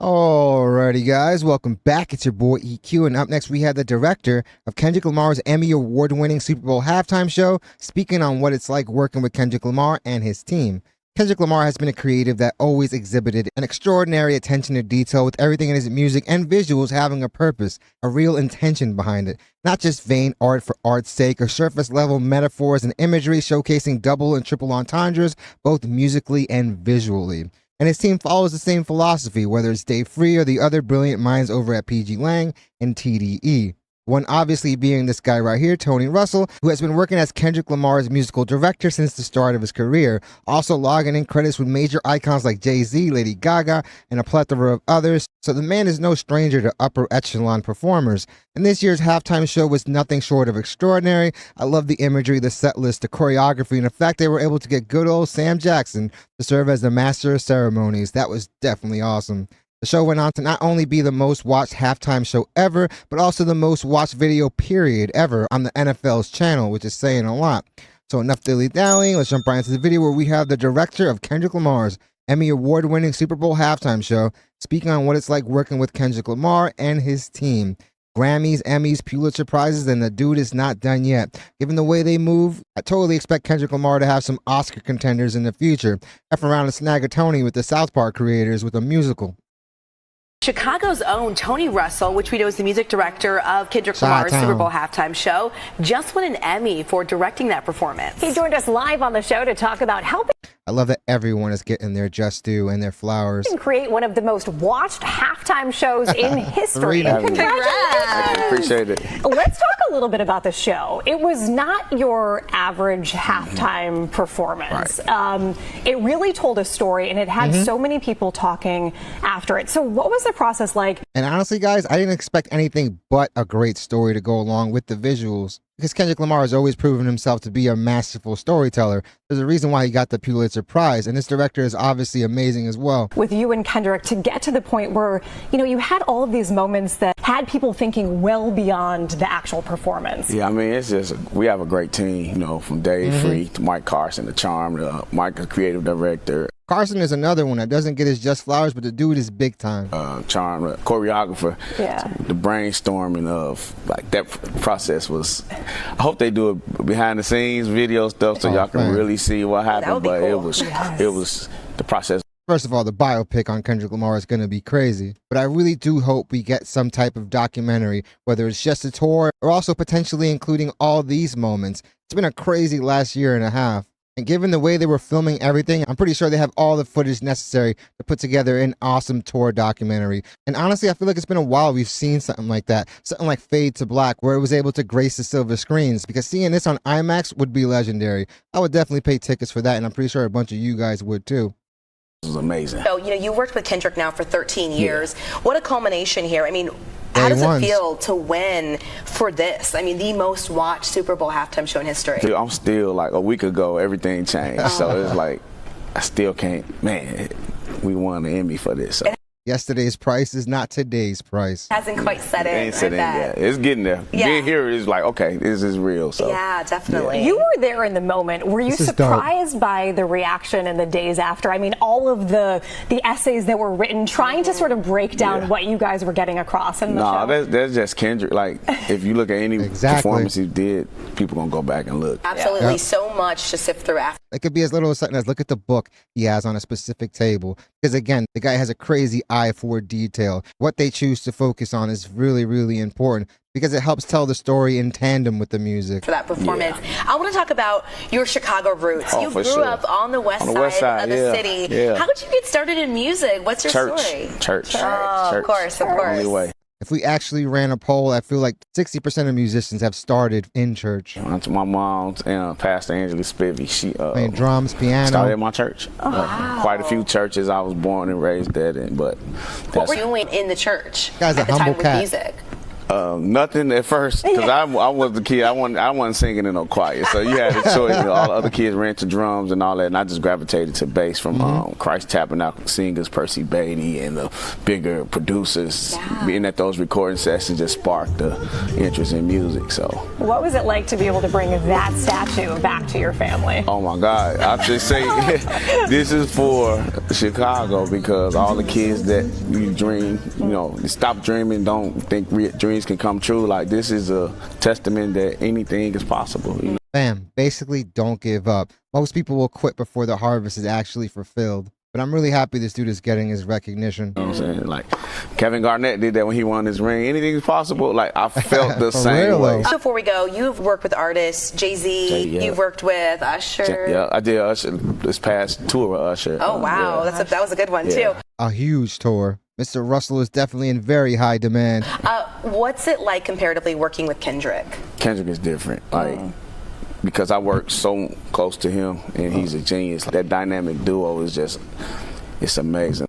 Alrighty, guys, welcome back. It's your boy EQ, and up next we have the director of Kendrick Lamar's Emmy Award-winning Super Bowl halftime show, speaking on what it's like working with Kendrick Lamar and his team. Kendrick Lamar has been a creative that always exhibited an extraordinary attention to detail, with everything in his music and visuals having a purpose, a real intention behind it. Not just vain art for art's sake or surface-level metaphors and imagery showcasing double and triple entendres, both musically and visually. And his team follows the same philosophy, whether it's Dave Free or the other brilliant minds over at PG Lang and TDE. One obviously being this guy right here, Tony Russell, who has been working as Kendrick Lamar's musical director since the start of his career, also logging in credits with major icons like Jay-Z, Lady Gaga, and a plethora of others, so the man is no stranger to upper echelon performers. And this year's halftime show was nothing short of extraordinary. I love the imagery, the set list, the choreography, and the fact they were able to get good old Sam Jackson to serve as the master of ceremonies. That was definitely awesome. The show went on to not only be the most watched halftime show ever, but also the most watched video period ever on the NFL's channel, which is saying a lot. So enough dilly-dallying, let's jump right into the video where we have the director of Kendrick Lamar's Emmy Award-winning Super Bowl halftime show, speaking on what it's like working with Kendrick Lamar and his team. Grammys, Emmys, Pulitzer Prizes, and the dude is not done yet. Given the way they move, I totally expect Kendrick Lamar to have some Oscar contenders in the future. F around and snag a Tony with the South Park creators with a musical. Chicago's own Tony Russell, which we know is the music director of Kendrick Lamar's Super Bowl halftime show, just won an Emmy for directing that performance. He joined us live on the show to talk about helping. I love that everyone is getting their just due and their flowers. Create one of the most watched halftime shows in history. Congratulations. Appreciate it. Let's talk a little bit about the show. It was not your average halftime performance. Right. It really told a story, and it had so many people talking after it. So what was the process like? And honestly, guys, I didn't expect anything but a great story to go along with the visuals, because Kendrick Lamar has always proven himself to be a masterful storyteller. There's a reason why he got the Pulitzer Prize, and this director is obviously amazing as well. With you and Kendrick, to get to the point where, you had all of these moments that had people thinking well beyond the actual performance. Yeah, I mean, it's just, we have a great team, from Dave Free to Mike Carson, the Charm, Mike, the creative director. Carson is another one that doesn't get his just flowers, but the dude is big time. Charm, the choreographer. Yeah. So the brainstorming of that process was. I hope they do it behind the scenes video stuff so y'all can really see what happened. That would be but cool. it was the process. First of all, the biopic on Kendrick Lamar is going to be crazy, but I really do hope we get some type of documentary, whether it's just a tour or also potentially including all these moments. It's been a crazy last year and a half. And given the way they were filming everything, I'm pretty sure they have all the footage necessary to put together an awesome tour documentary. And honestly, I feel like it's been a while we've seen something like that. Something like Fade to Black, where it was able to grace the silver screens. Because seeing this on IMAX would be legendary. I would definitely pay tickets for that, and I'm pretty sure a bunch of you guys would too. It was amazing. So, you worked with Kendrick now for 13 years. Yeah. What a culmination here. I mean, how does it feel to win for this? I mean, the most watched Super Bowl halftime show in history. Dude, I'm still, like, a week ago, everything changed. So it's like, I still can't, man, we won the Emmy for this. So. Yesterday's price is not today's price. Hasn't quite set in. Ain't set in yet. It's getting there. Yeah. Being here is like, okay, this is real. So yeah, definitely. Yeah. You were there in the moment. Were you surprised by the reaction in the days after? I mean, all of the essays that were written trying to sort of break down what you guys were getting across in the show. No, that's just Kendrick. Like, if you look at any performance he did, people gonna go back and look. Absolutely. So much to sift through after. It could be as little as something as look at the book he has on a specific table. Because again, the guy has a crazy eye for detail. What they choose to focus on is really, really important because it helps tell the story in tandem with the music. For that performance. Yeah. I want to talk about your Chicago roots. You grew up on the west side of the city. Yeah. How did you get started in music? What's your story? Church. Oh, of course. Only way. If we actually ran a poll, I feel like 60% of musicians have started in church. My mom's Pastor Angela Spivey. She playing drums, piano. Started at my church. Wow. Quite a few churches I was born and raised at, but what were you doing in the church Guy's at a the humble time cat. with music? Nothing at first, because I was the kid. I wasn't singing in no choir, so you had a choice. All the other kids ran to drums and all that, and I just gravitated to bass from Christ Tabernacle singers, Percy Beatty, and the bigger producers. Being at those recording sessions just sparked the interest in music. So, what was it like to be able to bring that statue back to your family? Oh my God! I should say this is for Chicago, because all the kids that you dream, stop dreaming, don't think dreams can come true. Like, this is a testament that anything is possible. Bam, basically don't give up. Most people will quit before the harvest is actually fulfilled. But I'm really happy this dude is getting his recognition. You know what I'm saying? Like, Kevin Garnett did that when he won his ring. Anything is possible. Like, I felt the same way. Before we go, you've worked with artists, Jay-Z, you've worked with Usher. Yeah, I did Usher this past tour with Usher. Oh, wow. That was a good one, too. A huge tour. Mr. Russell is definitely in very high demand. What's it like comparatively working with Kendrick? Kendrick is different. Like, because I work so close to him, and he's a genius. That dynamic duo is it's amazing.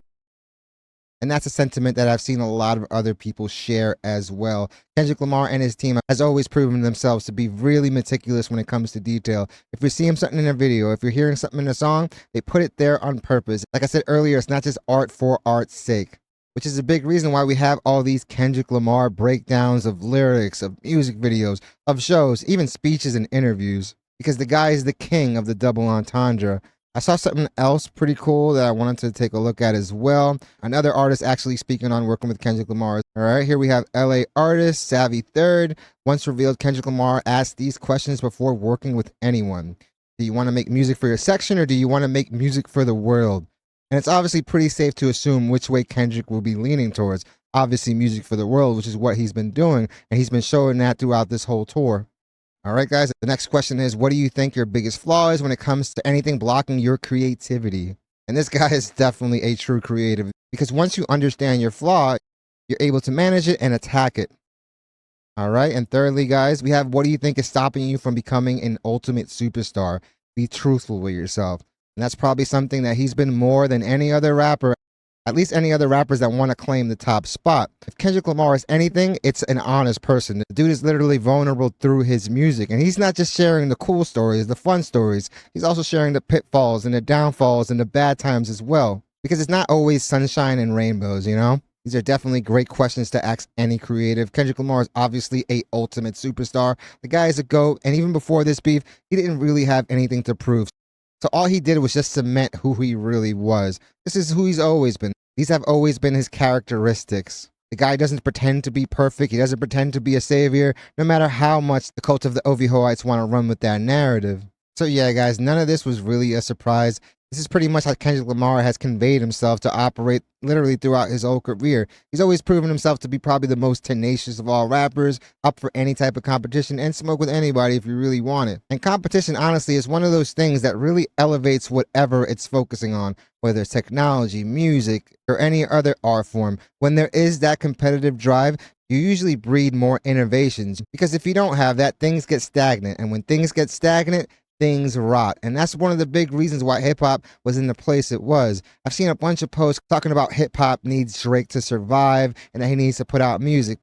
And that's a sentiment that I've seen a lot of other people share as well. Kendrick Lamar and his team has always proven themselves to be really meticulous when it comes to detail. If you're seeing something in a video, if you're hearing something in a song, they put it there on purpose. Like I said earlier, it's not just art for art's sake, which is a big reason why we have all these Kendrick Lamar breakdowns of lyrics, of music videos, of shows, even speeches and interviews, because the guy is the king of the double entendre. I saw something else pretty cool that I wanted to take a look at as well. Another artist actually speaking on working with Kendrick Lamar. All right, here we have LA artist Savvy Third. Once revealed Kendrick Lamar asked these questions before working with anyone. Do you want to make music for your section, or do you want to make music for the world? And it's obviously pretty safe to assume which way Kendrick will be leaning towards. Obviously music for the world, which is what he's been doing, and he's been showing that throughout this whole tour. All right, guys, the next question is, what do you think your biggest flaw is when it comes to anything blocking your creativity? And this guy is definitely a true creative, because once you understand your flaw, you're able to manage it and attack it. All right, and thirdly, guys, we have, what do you think is stopping you from becoming an ultimate superstar? Be truthful with yourself. And that's probably something that he's been more than any other rapper, at least any other rappers that want to claim the top spot. If Kendrick Lamar is anything, it's an honest person. The dude is literally vulnerable through his music. And he's not just sharing the cool stories, the fun stories. He's also sharing the pitfalls and the downfalls and the bad times as well. Because it's not always sunshine and rainbows, you know? These are definitely great questions to ask any creative. Kendrick Lamar is obviously a ultimate superstar. The guy is a GOAT. And even before this beef, he didn't really have anything to prove. So all he did was just cement who he really was. This is who he's always been. These have always been his characteristics. The guy doesn't pretend to be perfect. He doesn't pretend to be a savior, no matter how much the cult of the Ovihoites want to run with that narrative. So yeah, guys, none of this was really a surprise. This is pretty much how Kendrick Lamar has conveyed himself to operate literally throughout his whole career. He's always proven himself to be probably the most tenacious of all rappers, up for any type of competition, and smoke with anybody if you really want it. And competition, honestly, is one of those things that really elevates whatever it's focusing on, whether it's technology, music, or any other art form. When there is that competitive drive, you usually breed more innovations, because if you don't have that, things get stagnant. And when things get stagnant, things rot. And that's one of the big reasons why hip-hop was in the place it was. I've seen a bunch of posts talking about hip-hop needs Drake to survive and that he needs to put out music.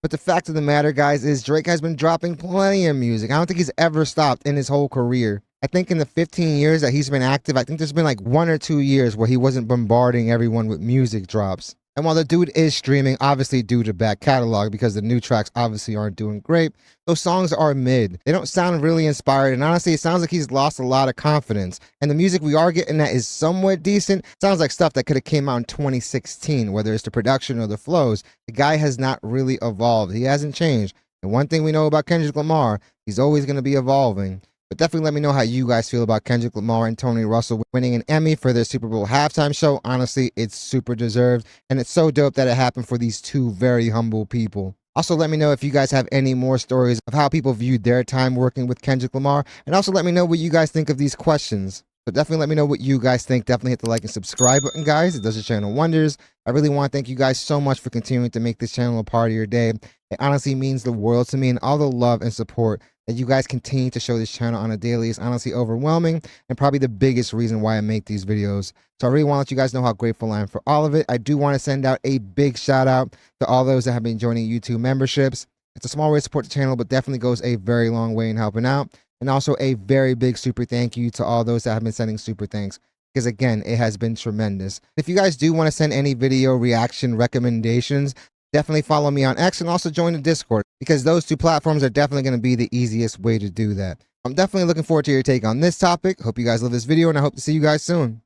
But the fact of the matter, guys, is Drake has been dropping plenty of music. I don't think he's ever stopped in his whole career. I think in the 15 years that he's been active, I think there's been like 1 or 2 years where he wasn't bombarding everyone with music drops. And while the dude is streaming, obviously due to back catalog, because the new tracks obviously aren't doing great, those songs are mid. They don't sound really inspired, and honestly, it sounds like he's lost a lot of confidence. And the music we are getting that is somewhat decent sounds like stuff that could have came out in 2016, whether it's the production or the flows. The guy has not really evolved. He hasn't changed. And one thing we know about Kendrick Lamar, he's always going to be evolving. But definitely let me know how you guys feel about Kendrick Lamar and Tony Russell winning an Emmy for their Super Bowl halftime show. Honestly, it's super deserved, and it's so dope that it happened for these two very humble people. Also, let me know if you guys have any more stories of how people viewed their time working with Kendrick Lamar, and also let me know what you guys think of these questions. So definitely let me know what you guys think. Definitely hit the like and subscribe button, guys. It does the channel wonders. I really want to thank you guys so much for continuing to make this channel a part of your day. It honestly means the world to me, and all the love and support that you guys continue to show this channel on a daily is honestly overwhelming and probably the biggest reason why I make these videos. So I really want to let you guys know how grateful I am for all of it. I do want to send out a big shout out to all those that have been joining YouTube memberships. It's a small way to support the channel, but definitely goes a very long way in helping out. And also a very big super thank you to all those that have been sending super thanks, because again, it has been tremendous. If you guys do want to send any video reaction recommendations, definitely follow me on X and also join the Discord, because those two platforms are definitely going to be the easiest way to do that. I'm definitely looking forward to your take on this topic. Hope you guys love this video, and I hope to see you guys soon.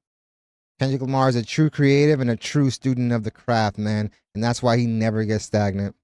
Kendrick Lamar is a true creative and a true student of the craft, man, and that's why he never gets stagnant.